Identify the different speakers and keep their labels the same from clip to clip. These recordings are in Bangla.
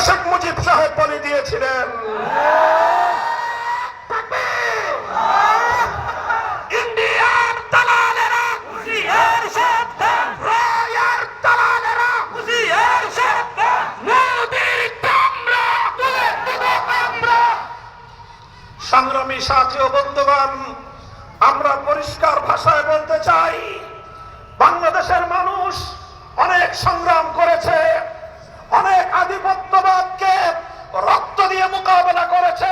Speaker 1: শেখ মুজিব সাহেব বলে দিয়েছিলেন, ইন্ডিয়ার দালালেরা হুঁশিয়ার সাবধান, রয়ার দালালেরা হুঁশিয়ার সাবধান, মোদির কামরা তুলে দেব আমরা। সংগ্রামী সাথী ও বন্ধুগণ, আমরা পরিষ্কার ভাষায় বলতে চাই, বাংলাদেশের মানুষ অনেক সংগ্রাম করেছে, অনেক আধিপত্যবাদকে রক্ত দিয়ে মোকাবেলা করেছে।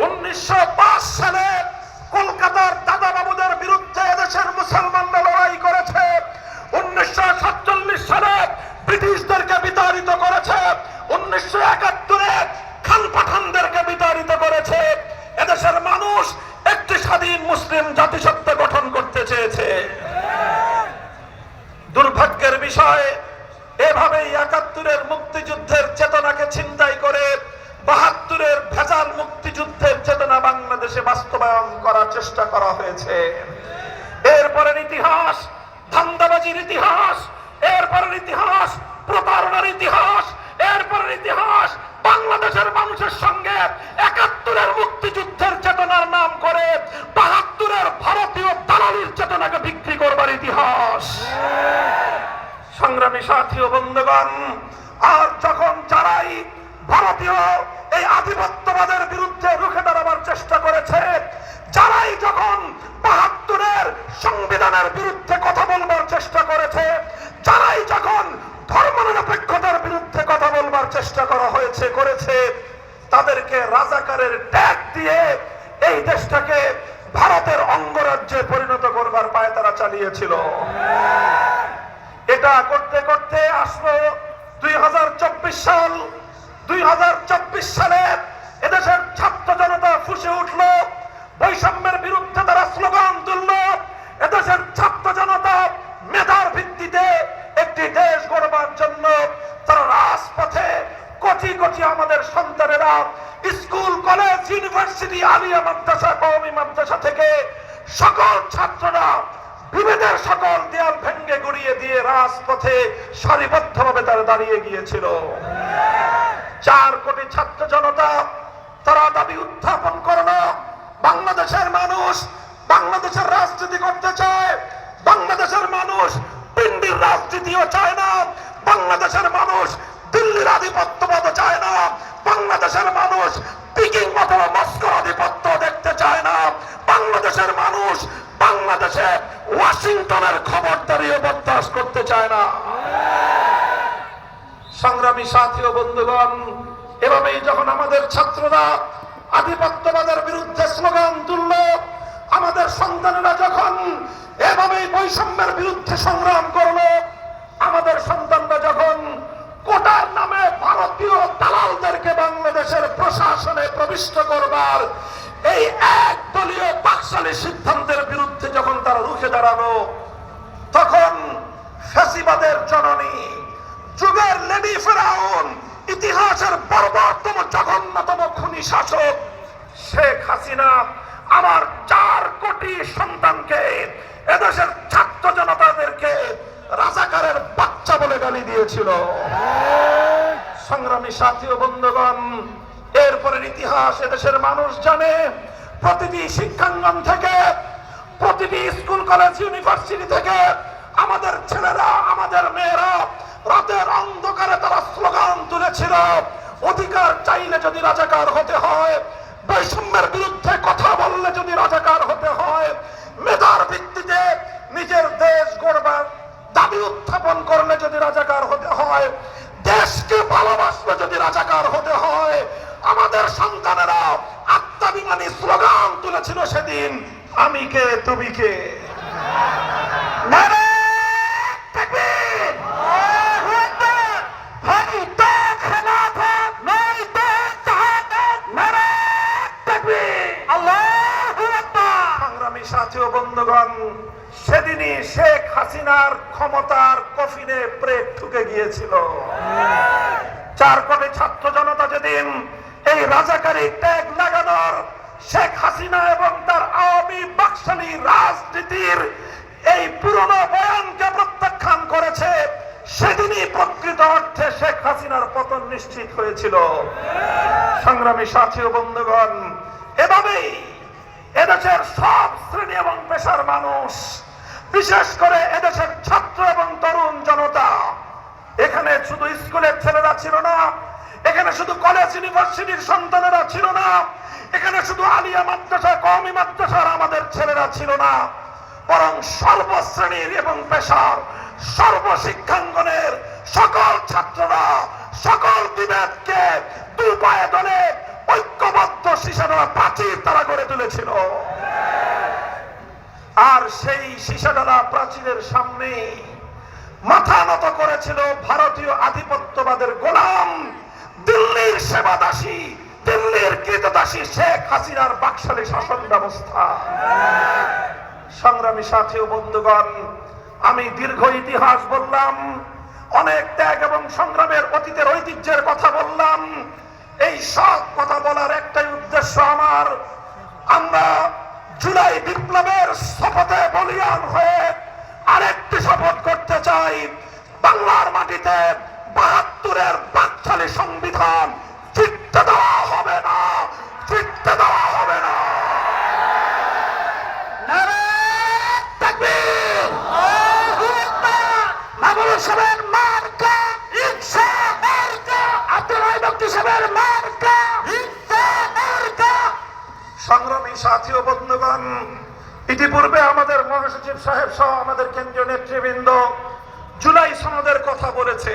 Speaker 1: 1905 সালে কলকাতার দাদাবাবুদের বিরুদ্ধে এদেশের মুসলমানরা লড়াই করেছে। 1947 সালে ব্রিটিশদেরকে বিতাড়িত করেছে। 1971-এ খান পাঠানদেরকে বিতাড়িত করেছে। এদেশের মানুষ একটি স্বাধীন মুসলিম জাতিসত্তা গঠন করতে চেয়েছে। দুর্ভাগ্যের বিষয়, এভাবেই 71-এর মুক্তিযুদ্ধের চেতনাকে ছিনতাই করে 72-এর ভেজাল মুক্তিযুদ্ধের চেতনা বাংলাদেশে বাস্তবায়ন করার চেষ্টা করা হয়েছে। এরপরের ইতিহাস ধান্দাবাজির ইতিহাস, এরপরের ইতিহাস প্রতারণার ইতিহাস, এরপরের ইতিহাস বাংলাদেশের মানুষের সঙ্গে 71-এর মুক্তিযুদ্ধের চেতনার নাম করে 72-এর ভারতীয় দালালির চেতনাকে বিক্রি করবার ইতিহাস। সংগ্রামী সাথী ও বন্ধুগণ, আর যখন যারাই ভারতীয় এই আধিপত্যবাদের বিরুদ্ধে রুখে দাঁড়াবার চেষ্টা করেছে, যারাই যখন 72-এর সংবিধানের বিরুদ্ধে কথা বলবার চেষ্টা করেছে, যারাই যখন ধর্মনিরপেক্ষতার বিরুদ্ধে কথা বলবার চেষ্টা করা হয়েছে করেছে, তাদেরকে রাজাকারের ট্যাগ দিয়ে এই দেশটাকে ভারতের অঙ্গরাজ্যে পরিণত করবার পায়তারা চালিয়েছিল। এটা করতে করতে আসলো 2024 সাল। 2024 সালে এদেশের ছাত্র জনতা ফুঁসে উঠল, বৈষম্যের বিরুদ্ধে তারা স্লোগান তুলল। এদেশের ছাত্র জনতা মেধার ভিত্তিতে একটি দেশ গড়বার জন্য তারা রাজপথে কোটি কোটি আমাদের সন্তানেরা স্কুল, কলেজ, ইউনিভার্সিটি, আলিয়া মাদ্রাসা, কওমি মাদ্রাসা থেকে সকল ছাত্ররা বিভেদের সকল দেয়াল ভেঙ্গে গুড়িয়ে দিয়ে রাজপথে সারিবদ্ধভাবে তারা দাঁড়িয়ে গিয়েছিল। 4 কোটি ছাত্র জনতা তারা দাবি উত্থাপন করলো, বাংলাদেশের মানুষ বাংলাদেশের রাজনীতি করতে চায়। বাংলাদেশের মানুষ পিন্ডির রাজনীতিও চায় না। বাংলাদেশের মানুষ দিল্লির আধিপত্যবাদ চায় না। বাংলাদেশের মানুষ পিকিং মতো মস্কোর আধিপত্য দেখতে চায় না। বাংলাদেশের মানুষ বাংলাদেশে ওয়াশিংটনের খবরদারিও বরদাস্ত করতে চায় না। সংগ্রামী সাথী ও বন্ধুগণ, এভাবেই যখন আমাদের ছাত্ররা আধিপত্যবাদের বিরুদ্ধে স্লোগান তুলল, আমাদের সন্তানেরা যখন এভাবেই বৈষম্যের বিরুদ্ধে সংগ্রাম করলো, আমাদের সন্তানরা যখন কোটার নামে ভারতীয় দালালদেরকে বাংলাদেশের প্রশাসনে প্রবিষ্ট করবার এই একদলীয় বাকশালী সিদ্ধান্তের বিরুদ্ধে যখন তারা রুখে দাঁড়ানো, তখন ফ্যাসিবাদের জননী, যুগের লেডি ফেরাউন, ইতিহাসের বর্বরতম জঘন্যতম খুনি শাসক শেখ হাসিনা আমার 4 কোটি সন্তানকে, এদেশের ছাত্র জনতাদেরকে রাজাকারের বাচ্চা বলে গালি দিয়েছিল। সংগ্রামী সাথী ও বন্ধুগণ, এরপরের ইতিহাস এদেশের মানুষ জানে। প্রতিটি শিক্ষাঙ্গন থেকে, প্রতিটি স্কুল, কলেজ, ইউনিভার্সিটি থেকে আমাদের ছেলেরা, আমাদের মেয়েরা রাতের অন্ধকারে তারা স্লোগান তুলেছিল, অধিকার চাইলে যদি রাজাকার হতে হয়, বৈষম্যের বিরুদ্ধে কথা বললে যদি রাজাকার হতে হয়, মেধার ভিত্তিতে নিজের দেশ গড়বার দাবি উত্থাপন করলে যদি রাজাকার হতে হয়, দেশকে ভালোবাসলে যদি রাজাকার হতে হয়, আমাদের সন্তানেরা আত্মাভিমানী স্লোগান তুলেছিল সেদিন, আমি কে তুমি কে। সংগ্রামী সাথী ও বন্ধুগণ, সেদিনই শেখ হাসিনার ক্ষমতার কফিনে ব্রেক ঢুকে গিয়েছিল। 4 কোটি ছাত্র জনতা যেদিন এই রাজাকারী ট্যাগ লাগানোর শেখ হাসিনা এবং তার আওয়ামী বাকশালী রাজনীতির এই পুরনো বয়ানকে প্রত্যাখ্যান করেছে, সেদিনই প্রকৃত অর্থে শেখ হাসিনার পতন নিশ্চিত হয়েছিল। সংগ্রামী সাথী ও বন্ধুগণ, এভাবেই এদেশের সব শ্রেণী এবং পেশার মানুষ, বিশেষ করে এদেশের ছাত্র এবং তরুণ জনতা, এখানে শুধু স্কুলের ছেলেরা ছিল না, এখানে শুধু কলেজ ইউনিভার্সিটির সন্তানেরা ছিল না, এখানে শুধু আলিয়া মাদ্রাসা কওমি মাদ্রাসার আমাদের ছেলেরা ছিল না, বরং সর্বশ্রেণীর এবং পেশার সর্বশিক্ষাঙ্গনের সকল ছাত্ররা সকল বিভেদকে দু পায়ে দলে ঐক্যবদ্ধ শিশাডালা প্রাচীর তারা গড়ে তুলেছিল। আর সেই শিশাডালা প্রাচীরের সামনে মাথা নত করেছিল ভারতীয় আধিপত্যবাদের গোলাম, দিল্লির সেবাদাসী, দিল্লির কৃতদাসী শেখ হাসিনার বাকশালী শাসন ব্যবস্থা। সংগ্রামী সাথী ও বন্ধুগণ, আমি দীর্ঘ ইতিহাস বললাম, অনেক ত্যাগ এবং সংগ্রামের অতীতের ঐতিহ্যের কথা বললাম। এই সব কথা বলার একটাই উদ্দেশ্য আমার, আমরা জুলাই বিপ্লবের শপথে বলিয়ান হয়ে আরেকটি শপথ করতে চাই। বাংলার মাটিতে ৭২-এর বাকশালী সংবিধান ফিরতে দেওয়া হবে না, ফিরতে দেওয়া হবে না। সংগ্রামী সাথী ও বন্ধুগণ, ইতিপূর্বে আমাদের মহাসচিব সাহেব সহ আমাদের কেন্দ্রীয় নেতৃবৃন্দ জুলাই সনদের কথা বলেছে।